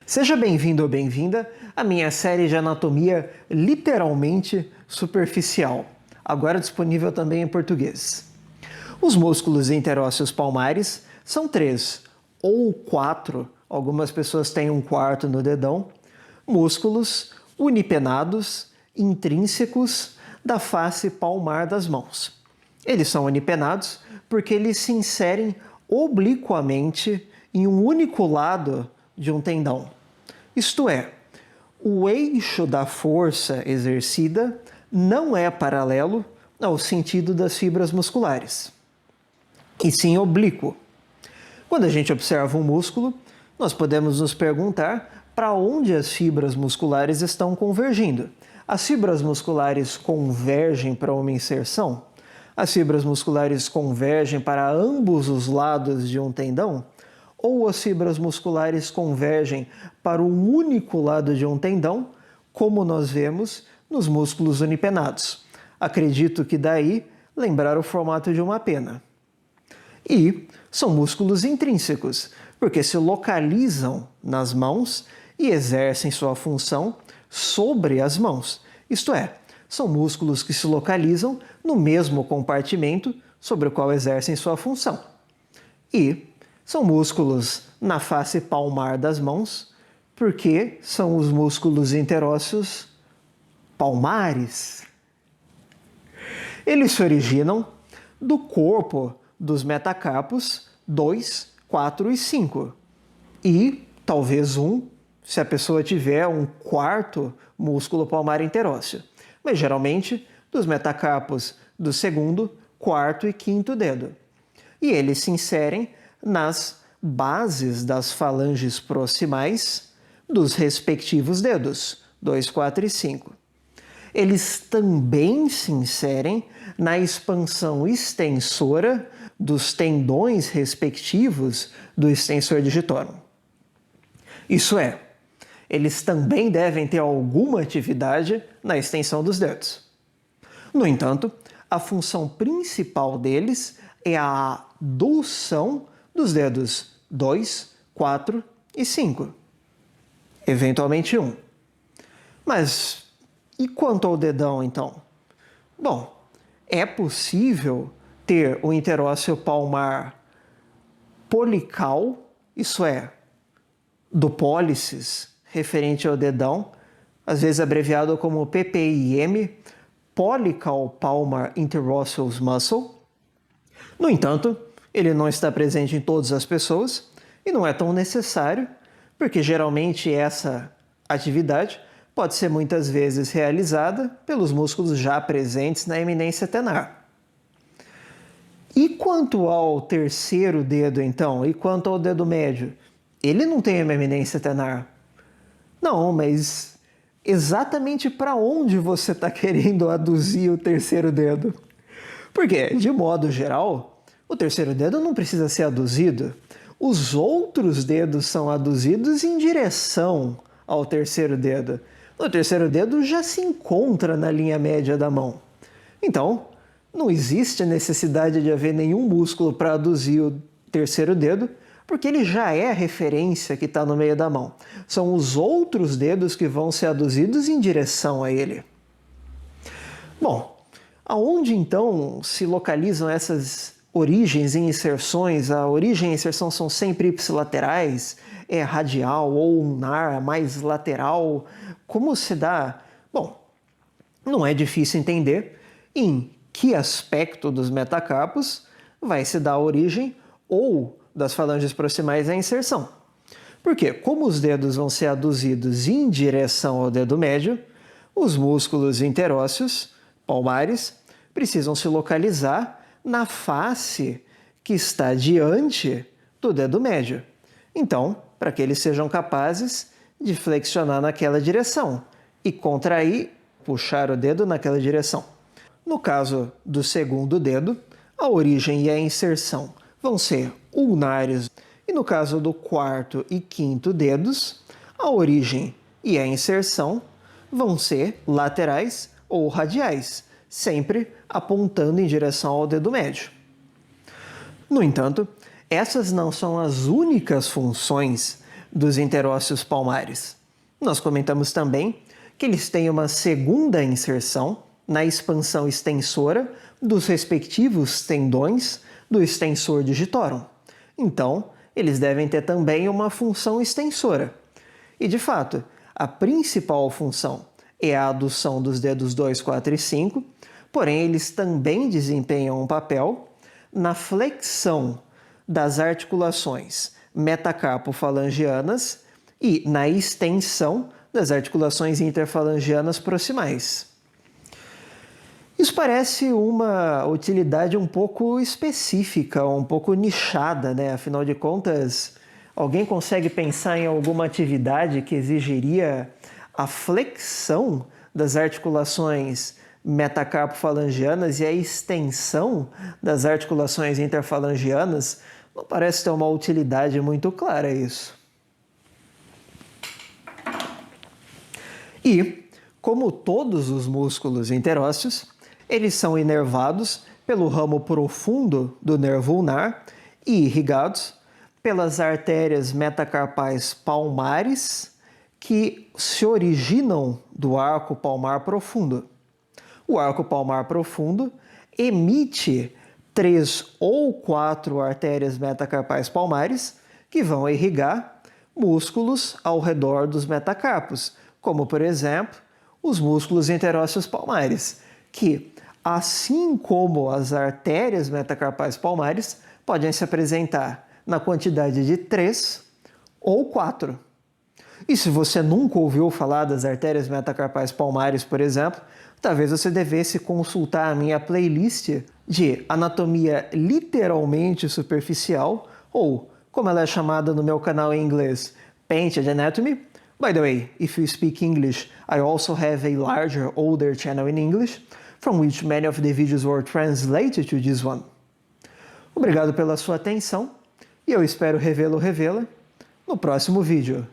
Seja bem-vindo ou bem-vinda à minha série de anatomia literalmente superficial, agora disponível também em português. Os músculos interósseos palmares são 3 ou 4, algumas pessoas têm um quarto no dedão, músculos unipenados intrínsecos da face palmar das mãos. Eles são unipenados porque eles se inserem obliquamente em um único lado de um tendão. Isto é, o eixo da força exercida não é paralelo ao sentido das fibras musculares, e sim oblíquo. Quando a gente observa um músculo, nós podemos nos perguntar para onde as fibras musculares estão convergindo. As fibras musculares convergem para uma inserção? As fibras musculares convergem para ambos os lados de um tendão? Ou as fibras musculares convergem para um único lado de um tendão, como nós vemos nos músculos unipenados? Acredito que daí lembrar o formato de uma pena. E são músculos intrínsecos, porque se localizam nas mãos e exercem sua função sobre as mãos. Isto é, são músculos que se localizam no mesmo compartimento sobre o qual exercem sua função. E são músculos na face palmar das mãos, porque são os músculos interósseos palmares. Eles se originam do corpo dos metacarpos 2, 4 e 5. E talvez se a pessoa tiver um quarto músculo palmar interósseo. Mas geralmente dos metacarpos do segundo, quarto e quinto dedo. E eles se inserem nas bases das falanges proximais dos respectivos dedos, 2, 4 e 5. Eles também se inserem na expansão extensora dos tendões respectivos do extensor digitorum. Isso é, eles também devem ter alguma atividade na extensão dos dedos. No entanto, a função principal deles é a adução dos dedos 2, 4 e 5. Eventualmente 1. Mas e quanto ao dedão, então? Bom, é possível ter o interósseo palmar polical, isso é, do pólices, referente ao dedão, às vezes abreviado como PPIM, Polical Palmar Interosseous Muscle. No entanto, ele não está presente em todas as pessoas e não é tão necessário, porque geralmente essa atividade pode ser muitas vezes realizada pelos músculos já presentes na eminência tenar. E quanto ao terceiro dedo, então? E quanto ao dedo médio? Ele não tem uma eminência tenar. Não, mas exatamente para onde você está querendo aduzir o terceiro dedo? Porque, de modo geral, o terceiro dedo não precisa ser aduzido. Os outros dedos são aduzidos em direção ao terceiro dedo. O terceiro dedo já se encontra na linha média da mão. Então, não existe a necessidade de haver nenhum músculo para aduzir o terceiro dedo, porque ele já é a referência que está no meio da mão. São os outros dedos que vão ser aduzidos em direção a ele. Bom, aonde então se localizam essas origens e inserções? A origem e a inserção são sempre ipsilaterais, é radial ou ulnar, mais lateral. Como se dá? Bom, não é difícil entender em que aspecto dos metacarpos vai se dar a origem ou das falanges proximais à inserção. Porque, como os dedos vão ser aduzidos em direção ao dedo médio, os músculos interósseos palmares precisam se localizar na face que está diante do dedo médio. Então, para que eles sejam capazes de flexionar naquela direção e contrair, puxar o dedo naquela direção. No caso do segundo dedo, a origem e a inserção vão ser ulnares, e no caso do quarto e quinto dedos, a origem e a inserção vão ser laterais ou radiais, sempre apontando em direção ao dedo médio. No entanto, essas não são as únicas funções dos interósseos palmares. Nós comentamos também que eles têm uma segunda inserção na expansão extensora dos respectivos tendões do extensor digitorum. Então, eles devem ter também uma função extensora. E, de fato, a principal função é a adução dos dedos 2, 4 e 5, porém eles também desempenham um papel na flexão das articulações metacarpofalangianas e na extensão das articulações interfalangianas proximais. Isso parece uma utilidade um pouco específica, um pouco nichada, né? Afinal de contas, alguém consegue pensar em alguma atividade que exigiria a flexão das articulações metacarpofalangianas e a extensão das articulações interfalangianas? Não parece ter uma utilidade muito clara isso. E, como todos os músculos interósseos, eles são inervados pelo ramo profundo do nervo ulnar e irrigados pelas artérias metacarpais palmares que se originam do arco palmar profundo. O arco palmar profundo emite 3 ou 4 artérias metacarpais palmares que vão irrigar músculos ao redor dos metacarpos, como, por exemplo, os músculos interósseos palmares, que, assim como as artérias metacarpais palmares, podem se apresentar na quantidade de 3 ou 4. E se você nunca ouviu falar das artérias metacarpais palmares, por exemplo, talvez você devesse consultar a minha playlist de anatomia literalmente superficial, ou, como ela é chamada no meu canal em inglês, Painted Anatomy. By the way, if you speak English, I also have a larger, older channel in English, from which many of the videos were translated to this one. Obrigado pela sua atenção e eu espero revê-lo ou revê-la no próximo vídeo.